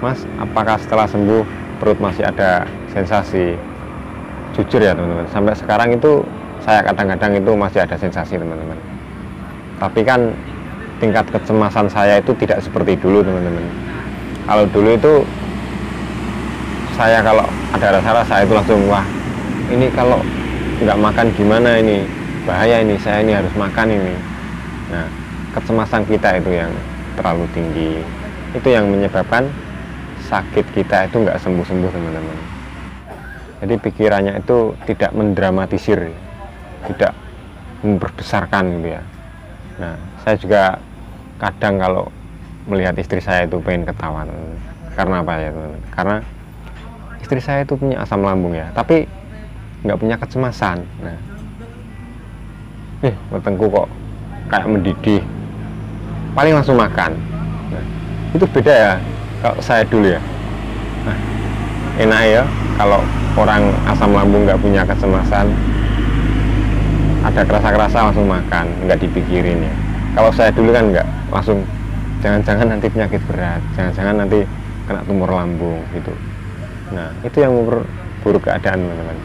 Mas, apakah setelah sembuh perut masih ada sensasi? Jujur ya teman-teman, sampai sekarang itu saya kadang-kadang itu masih ada sensasi teman-teman. Tapi kan tingkat kecemasan saya itu tidak seperti dulu teman-teman. Kalau dulu itu saya kalau ada rasa-rasa itu langsung, wah ini kalau nggak makan gimana ini, bahaya ini, saya ini harus makan ini. Nah, kecemasan kita itu yang terlalu tinggi, itu yang menyebabkan sakit kita itu nggak sembuh-sembuh teman-teman. Jadi pikirannya itu tidak mendramatisir, tidak memperbesarkan gitu ya. Nah, saya juga kadang kalau melihat istri saya itu pengen ketawa teman-teman. Karena apa ya teman-teman? Karena istri saya itu punya asam lambung ya, tapi nggak punya kecemasan. Nah, wetengku kok kayak mendidih, paling langsung makan. Nah, itu beda ya kalau saya dulu ya. Nah, enak ya kalau orang asam lambung nggak punya kecemasan, ada kerasa-kerasa langsung makan, nggak dipikirin ya. Kalau saya dulu kan nggak, langsung jangan-jangan nanti penyakit berat, jangan-jangan nanti kena tumor lambung gitu. Nah, itu yang memperburuk keadaan teman-teman.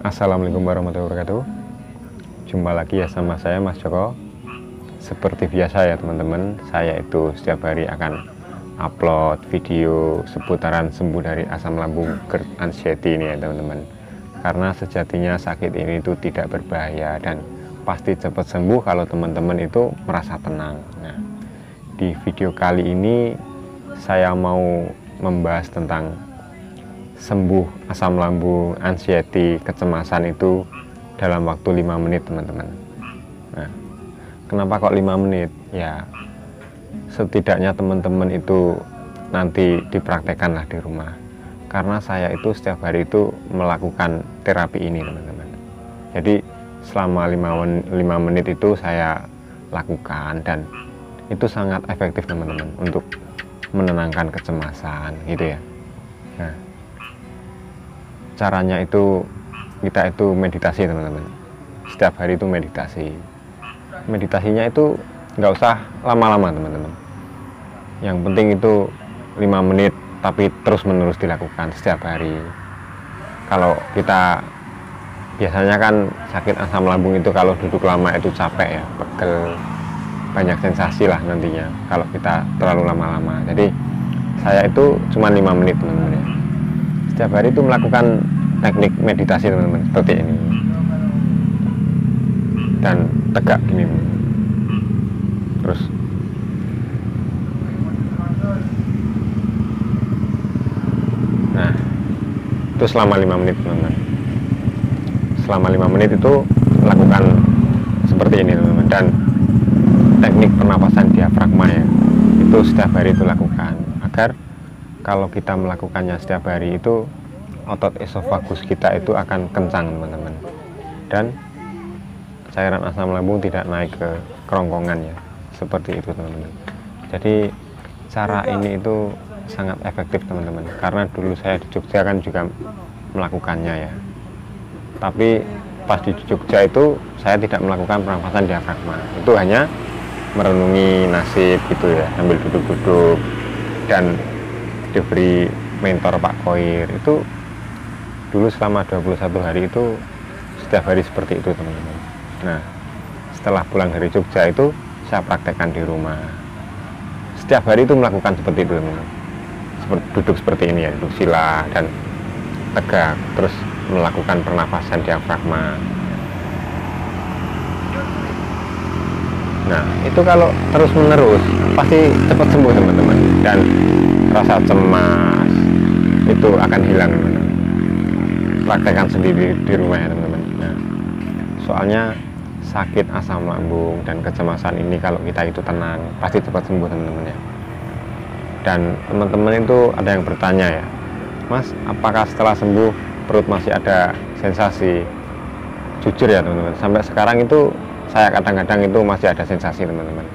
Assalamualaikum warahmatullahi wabarakatuh. Jumpa lagi ya sama saya Mas Joko. Seperti biasa ya teman-teman, saya itu setiap hari akan upload video seputaran sembuh dari asam lambung GERD anxiety ini ya teman-teman. Karena sejatinya sakit ini itu tidak berbahaya dan pasti cepat sembuh kalau teman-teman itu merasa tenang. Nah, di video kali ini saya mau membahas tentang sembuh asam lambung, anxiety, kecemasan itu dalam waktu 5 menit teman-teman. Nah, kenapa kok 5 menit? Ya, setidaknya teman-teman itu nanti dipraktekkanlah di rumah. Karena saya itu setiap hari itu melakukan terapi ini teman-teman. Jadi selama 5 menit itu saya lakukan dan itu sangat efektif teman-teman untuk menenangkan kecemasan gitu ya. Nah, caranya itu kita itu meditasi teman-teman. Setiap hari itu meditasi. Meditasinya itu nggak usah lama-lama teman-teman. Yang penting itu 5 menit tapi terus menerus dilakukan setiap hari. Kalau kita biasanya kan sakit asam lambung itu kalau duduk lama itu capek ya, pegel, banyak sensasi lah nantinya kalau kita terlalu lama-lama. Jadi saya itu cuma 5 menit teman-teman ya. Setiap hari itu melakukan teknik meditasi teman-teman seperti ini dan tegak gini terus. Nah, itu selama 5 menit teman-teman. Selama 5 menit itu lakukan seperti ini teman-teman, dan teknik pernapasan diafragma ya, itu setiap hari itu lakukan agar kalau kita melakukannya setiap hari itu otot esofagus kita itu akan kencang teman-teman, dan cairan asam lambung tidak naik ke kerongkongan ya, seperti itu teman-teman. Jadi cara ini itu sangat efektif teman-teman, karena dulu saya di Jogja kan juga melakukannya ya, tapi pas di Jogja itu saya tidak melakukan pernapasan diafragma, itu hanya merenungi nasib gitu ya, sambil duduk-duduk dan diberi mentor Pak Koir. Itu dulu selama 21 hari itu setiap hari seperti itu teman-teman. Nah, setelah pulang dari Jogja itu saya praktekkan di rumah, setiap hari itu melakukan seperti itu teman-teman. Duduk seperti ini ya, duduk sila dan tegak, terus melakukan pernapasan diafragma. Nah, itu kalau terus menerus pasti cepat sembuh teman-teman, dan rasa cemas itu akan hilang teman-teman. Praktekkan sendiri di rumah ya teman-teman. Nah, soalnya sakit asam lambung dan kecemasan ini kalau kita itu tenang pasti cepat sembuh teman-teman ya. Dan teman-teman itu ada yang bertanya ya, Mas, apakah setelah sembuh perut masih ada sensasi? Jujur ya teman-teman, sampai sekarang itu saya kadang-kadang itu masih ada sensasi teman-teman.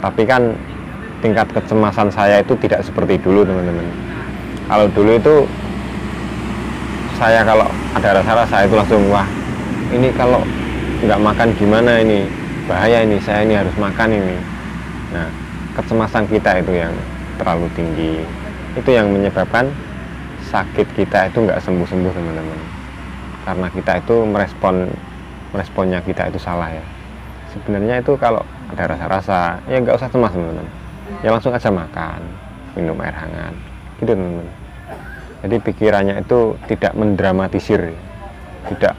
Tapi kan tingkat kecemasan saya itu tidak seperti dulu teman-teman. Kalau dulu itu saya kalau ada rasa-rasa itu langsung, wah ini kalau nggak makan gimana ini, bahaya ini, saya ini harus makan ini. Nah, kecemasan kita itu yang terlalu tinggi, itu yang menyebabkan sakit kita itu nggak sembuh-sembuh teman-teman, karena kita itu meresponnya kita itu salah ya. Sebenarnya itu kalau ada rasa-rasa ya nggak usah cemas teman-teman, ya langsung aja makan, minum air hangat gitu teman-teman. Jadi pikirannya itu tidak mendramatisir, tidak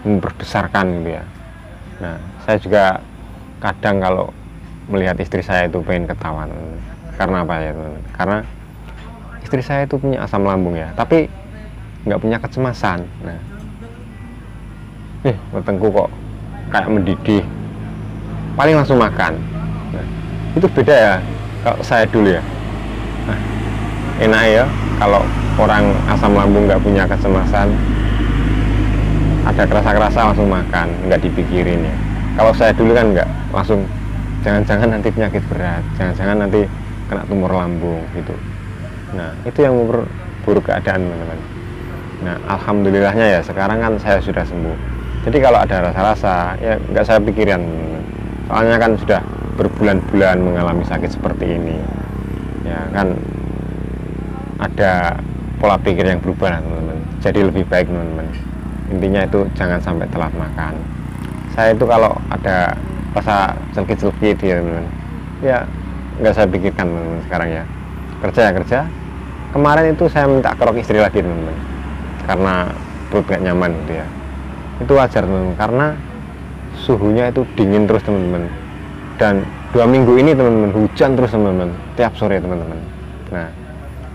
memperbesarkan gitu ya. Nah, saya juga kadang kalau melihat istri saya itu pengen ketawa teman-teman. Karena apa ya teman-teman? Karena istri saya itu punya asam lambung ya, tapi nggak punya kecemasan. Nah, wetengku kok kayak mendidih, paling langsung makan. Nah, itu beda ya kalau saya dulu ya. Nah, enak ya kalau orang asam lambung nggak punya kecemasan, ada kerasa-kerasa langsung makan, nggak dipikirin ya. Kalau saya dulu kan nggak, langsung jangan-jangan nanti penyakit berat, jangan-jangan nanti kena tumor lambung gitu. Nah, itu yang memperburuk keadaan teman-teman. Nah, alhamdulillahnya ya sekarang kan saya sudah sembuh. Jadi kalau ada rasa-rasa ya nggak saya pikirin teman-teman. Soalnya kan sudah berbulan-bulan mengalami sakit seperti ini ya kan, ada pola pikir yang berubah teman-teman, jadi lebih baik teman-teman. Intinya itu jangan sampai telat makan. Saya itu kalau ada rasa celkit-celkit ya teman-teman, ya nggak saya pikirkan teman-teman. Sekarang ya kerja. Kemarin itu saya minta kerok istri lagi teman-teman, karena perut nggak nyaman gitu ya. Itu wajar teman-teman, karena suhunya itu dingin terus teman-teman, dan 2 minggu ini teman-teman hujan terus teman-teman, tiap sore teman-teman. Nah,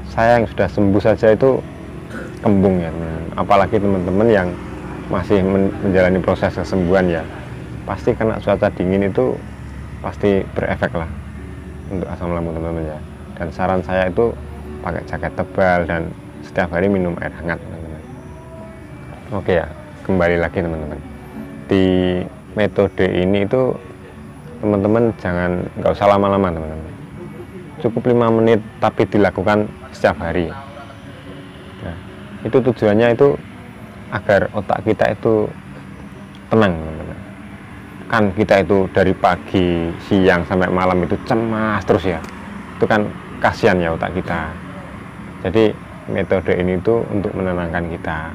saya yang sudah sembuh saja itu kembung ya teman-teman, apalagi teman-teman yang masih menjalani proses kesembuhan ya, pasti kena cuaca dingin itu pasti berefek lah untuk asam lambung teman-teman ya. Dan saran saya itu pakai jaket tebal dan setiap hari minum air hangat teman-teman. Oke ya, kembali lagi teman-teman, di metode ini itu teman-teman nggak usah lama-lama teman-teman, cukup 5 menit tapi dilakukan setiap hari. Nah, itu tujuannya itu agar otak kita itu tenang teman-teman. Kan kita itu dari pagi, siang sampai malam itu cemas terus ya, itu kan kasihan ya otak kita. Jadi metode ini tuh untuk menenangkan kita.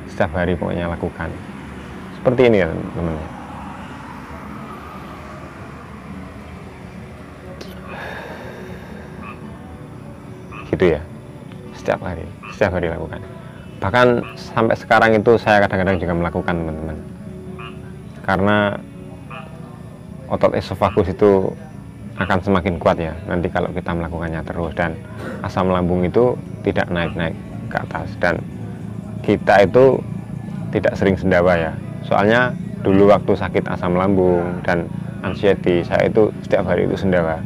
Setiap hari pokoknya lakukan seperti ini ya teman-teman. Gitu ya, setiap hari lakukan. Bahkan sampai sekarang itu saya kadang-kadang juga melakukan teman-teman, karena otot esofagus itu akan semakin kuat ya nanti kalau kita melakukannya terus, dan asam lambung itu tidak naik-naik ke atas, dan kita itu tidak sering sendawa ya. Soalnya dulu waktu sakit asam lambung dan anxiety, saya itu setiap hari itu sendawa.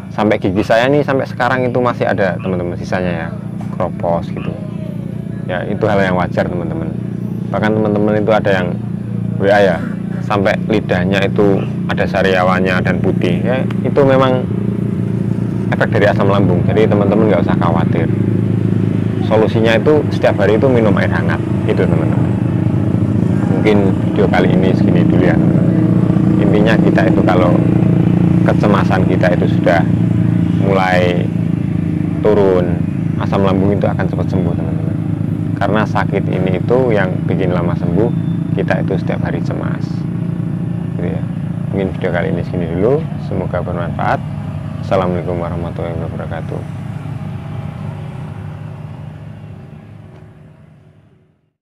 Sampai gigi saya nih sampai sekarang itu masih ada teman-teman sisanya ya, kropos gitu ya. Itu hal yang wajar teman-teman. Bahkan teman-teman itu ada yang WA ya, sampai lidahnya itu ada sariawannya dan putih ya, itu memang efek dari asam lambung. Jadi teman-teman nggak usah khawatir, solusinya itu setiap hari itu minum air hangat itu teman-teman. Mungkin video kali ini segini dulu ya teman-teman. Intinya kita itu kalau kecemasan kita itu sudah mulai turun, asam lambung itu akan cepat sembuh teman-teman. Karena sakit ini itu yang bikin lama sembuh, kita itu setiap hari cemas gitu ya. Mungkin video kali ini segini dulu, semoga bermanfaat. Assalamualaikum warahmatullahi wabarakatuh.